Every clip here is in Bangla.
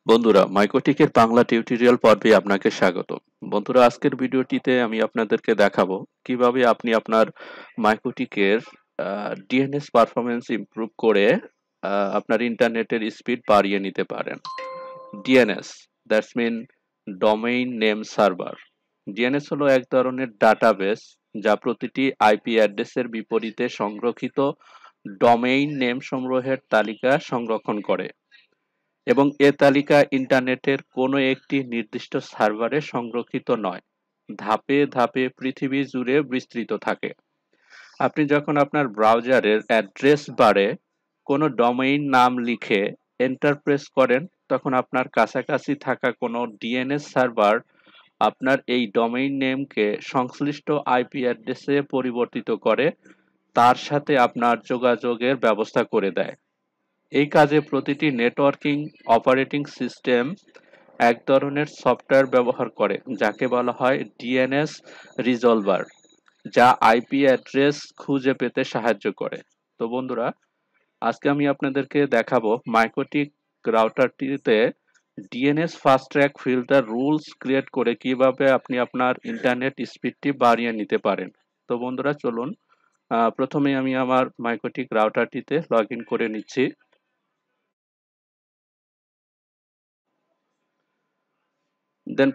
বন্ধুরা, মাইক্রোটিকের বাংলা টিউটোরিয়াল পর্বে আপনাকে স্বাগত। বন্ধুরা, আজকের ভিডিওটিতে আমি আপনাদেরকে দেখাবো কিভাবে আপনি আপনার মাইক্রোটিকের ডিএনএস পারফরমেন্স ইমপ্রুভ করে আপনার ইন্টারনেটের স্পিড বাড়িয়ে নিতে পারেন। DNS, that's mean domain name server. DNS হলো এক ধরনের ডাটাবেস যা প্রতিটি আইপি অ্যাড্রেসের বিপরীতে সংরক্ষিত ডোমেইন নেম সমূহের তালিকা সংরক্ষণ করে এবং এ তালিকা ইন্টারনেটের কোনো একটি নির্দিষ্ট সার্ভারে সংরক্ষিত নয়, ধাপে ধাপে পৃথিবী জুড়ে বিস্তৃত থাকে। আপনি যখন আপনার ব্রাউজারের অ্যাড্রেস বারে কোনো ডোমেইন নাম লিখে এন্টার প্রেস করেন, তখন আপনার কাছাকাছি থাকা কোনো ডিএনএস সার্ভার আপনার এই ডোমেইন নেমকে সংশ্লিষ্ট আইপি অ্যাড্রেসে পরিবর্তিত করে তার সাথে আপনার যোগাযোগের ব্যবস্থা করে দেয়। এই কাজে প্রতিটি নেটওয়ার্কিং অপারেটিং সিস্টেম এক ধরনের সফটওয়্যার ব্যবহার করে যাকে বলা হয় ডিএনএস রিজলভার, যা আইপি অ্যাড্রেস খুঁজে পেতে সাহায্য করে। তো বন্ধুরা, আজকে আমি আপনাদেরকে দেখাবো মাইক্রোটিক রাউটারটিতে DNS fast track filter rules create করে কিভাবে আপনি আপনার ইন্টারনেট স্পিডটি বাড়িয়ে নিতে পারেন। তো বন্ধুরা, চলুন প্রথমে আমি আমার মাইক্রোটিক রাউটারটিতে লগ ইন করে নিচ্ছি। দেন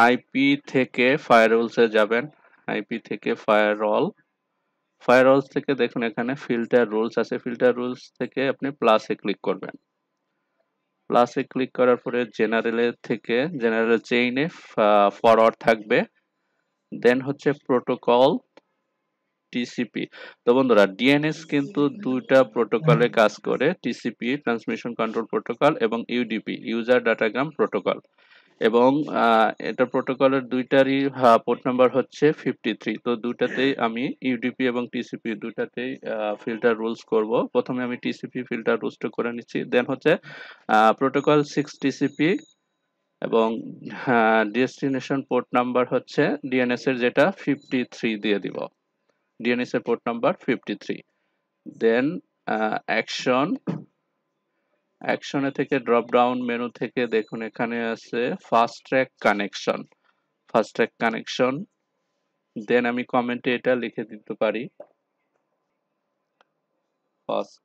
আইপি থেকে ফায়ারওয়ালসে যাবেন। আইপি থেকে ফায়ারওয়ালস থেকে দেখুন এখানে ফিল্টার রুলস আছে। ফিল্টার রুলস থেকে আপনি প্লাসে ক্লিক করবেন। প্লাসে ক্লিক করার পরে জেনারেল চেইনে ফরওয়ার্ড থাকবে। দেন হচ্ছে প্রোটোকল টিসিপি। তো বন্ধুরা, ডিএনএস কিন্তু দুইটা প্রোটোকলে কাজ করে, টিসিপি ট্রান্সমিশন কন্ট্রোল প্রোটোকল এবং ইউডিপি ইউজার ডাটাগ্রাম প্রোটোকল। এবং এটা প্রোটোকলের দুইটারই পোর্ট নাম্বার হচ্ছে 53। তো দুটাতেই আমি ইউডিপি এবং টিসিপি দুটাতেই ফিল্টার রুলস করব। প্রথমে আমি টিসিপি ফিল্টার রুলসটা করে নিচ্ছি। দেন হচ্ছে প্রোটোকল 6 টিসিপি এবং ডেস্টিনেশন পোর্ট নাম্বার হচ্ছে ডিএনএস এর যেটা 53 দিয়ে দিব। ডিএনএস এর পোর্ট নাম্বার 53। দেন অ্যাকশন অ্যাকশনে থেকে ড্রপ ডাউন মেনু থেকে দেখুন এখানে আছে ফাস্ট ট্র্যাক কানেকশন। দেন আমি কমেন্টে এটা লিখে দিতে পারি, fast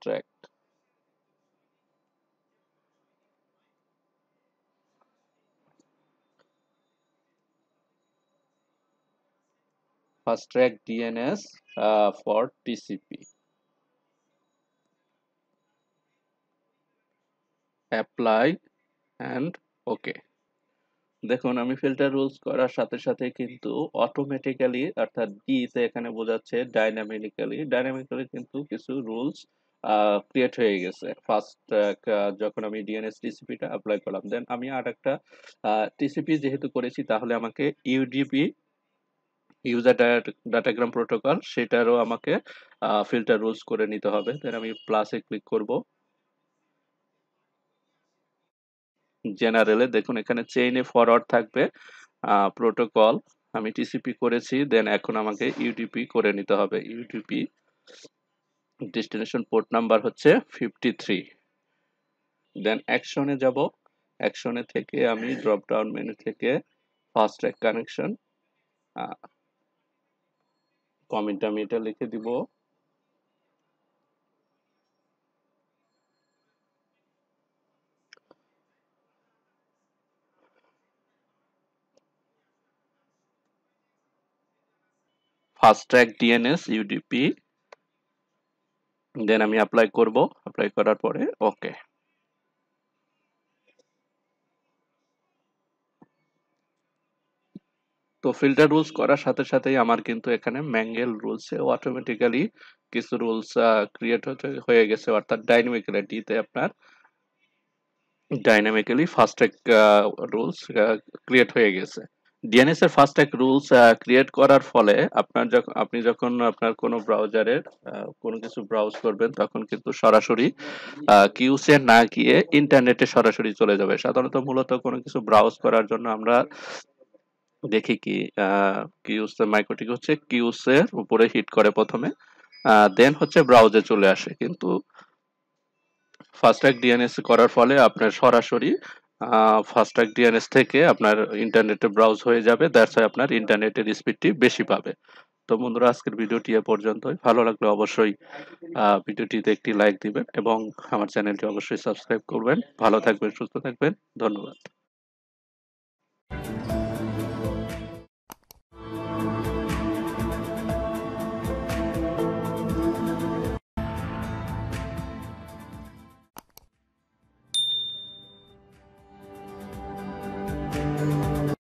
track DNS for TCP, apply and okay. দেখুন আমি ফিল্টার রুলস করার সাথে সাথে কিন্তু অটোমেটিক্যালি, অর্থাৎ ডি তে এখানে বোঝাচ্ছে ডাইনামিক্যালি কিন্তু কিছু রুলস ক্রিয়েট হয়ে গেছে ফার্স্ট যখন আমি ডিএনএস টিসিপিটা অ্যাপ্লাই করলাম। দেন আমি আর একটা টিসিপি যেহেতু করেছি, তাহলে আমাকে ইউডিপি ইউজার ডাটাগ্রাম প্রোটোকল সেটারও আমাকে ফিল্টার রুলস করে নিতে হবে। দেন আমি প্লাসে ক্লিক করব। জেনারেলে দেখুন এখানে চেইনে ফরওয়ার্ড থাকবে প্রোটোকল, আমি টিসিপি করেছি। দেন এখন আমাকে ইউডিপি করে নিতে হবে। ইউডিপি ডেস্টিনেশন পোর্ট নাম্বার হচ্ছে 53। দেন অ্যাকশনে যাব। অ্যাকশনে থেকে আমি ড্রপ ডাউন মেনু থেকে ফাস্ট ট্র্যাক কানেকশন কমেন্ট আমি এটা লিখে দিব। Fast track DNS UDP. Then আমি অ্যাপ্লাই করব। অ্যাপ্লাই করার পরে ওকে। তো ফিল্টার রুলস করার সাথে সাথেই আমার কিন্তু এখানে ম্যাঙ্গেল রুলসে অটোমেটিক্যালি কিছু রুলস ক্রিয়েট হয়ে গেছে, অর্থাৎ ডাইনামিক্যালিটিতে আপনার ডাইনামিক্যালি ফাস্ট্যাগ রুলস ক্রিয়েট হয়ে গেছে। ডিএনএস এর ফাস্ট্যাগ রুলস ক্রিয়েট করার ফলে আপনি যখন আপনার কোনো ব্রাউজারের কোনো কিছু ব্রাউজ করবেন, তখন কিন্তু সরাসরি কিউসে না গিয়ে ইন্টারনেটে সরাসরি চলে যাবে। সাধারণত মূলত কোনো কিছু ব্রাউজ করার জন্য আমরা দেখি কি কিউসে মাইক্রোটিক হচ্ছে কিউসের উপরে হিট করে প্রথমে, দেন হচ্ছে ব্রাউজে চলে আসে। কিন্তু ফাস্ট্যাগ ডিএনএস করার ফলে আপনার সরাসরি ফাস্টট্র্যাক ডিএনএস থেকে আপনার ইন্টারনেটে ব্রাউজ হয়ে যাবে, দ্যাটস ওয়াই আপনার ইন্টারনেটের স্পিডটি বেশি পাবে। তো বন্ধুরা, আজকের ভিডিওটি এ পর্যন্তই। ভালো লাগলে অবশ্যই ভিডিওটিতে একটি লাইক দিবেন এবং আমার চ্যানেলটি অবশ্যই সাবস্ক্রাইব করবেন। ভালো থাকবেন, সুস্থ থাকবেন। ধন্যবাদ।